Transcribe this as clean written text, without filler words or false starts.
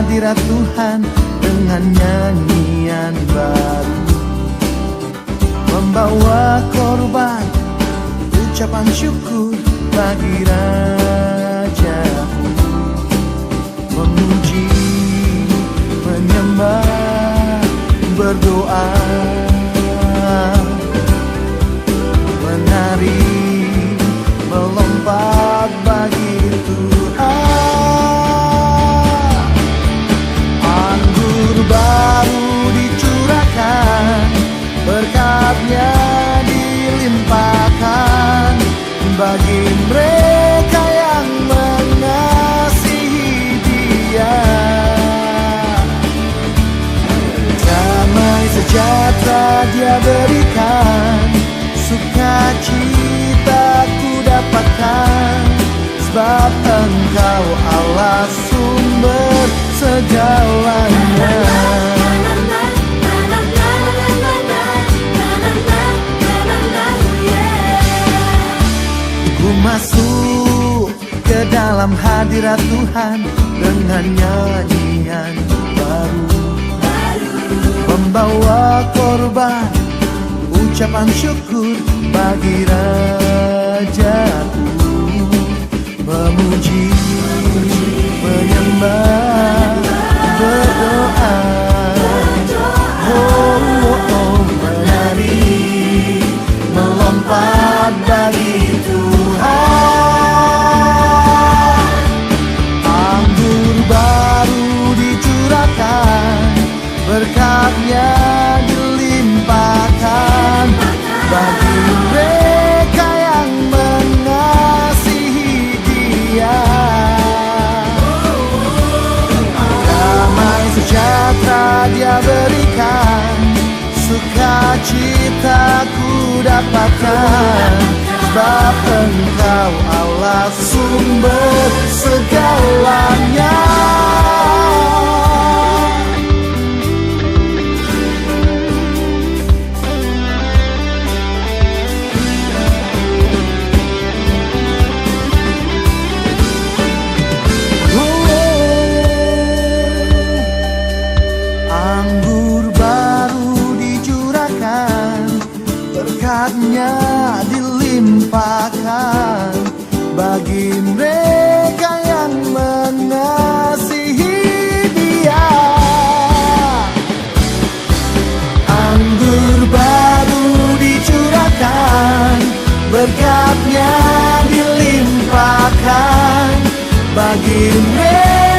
hadirat Tuhan dengan nyanyian baru, membawa korban ucapan syukur bagi Rajaku, memuji, menyembah, berdoa, menari, melompat bagi Tuhan. Anggur baru dicurahkan, berkatnya dilimpahkan bagi mereka yang mengasihi Dia. Damai sejahtera Dia berikan, sukacita ku dapatkan, sebab Engkau Allah sumber segalanya. Ku masuk ke dalam hadirat Tuhan dengan nyanyian baru, membawa korban ucapan syukur bagi Rajaku, memuji, menyembah, berdoa, menari, melompat bagi Tuhan. Anggur baru dicurahkan, berkatnya dilimpahkan bagi mereka yang mengasihi Dia. Damai sejahtera Dia berikan, sukacita ku dapatkan, sebab Engkau Allah sumber segalanya. Anggur baru dicurahkan, berkatnya dilimpahkan bagi mereka yang mengasihi Dia. Anggur baru dicurahkan, berkatnya dilimpahkan bagi mereka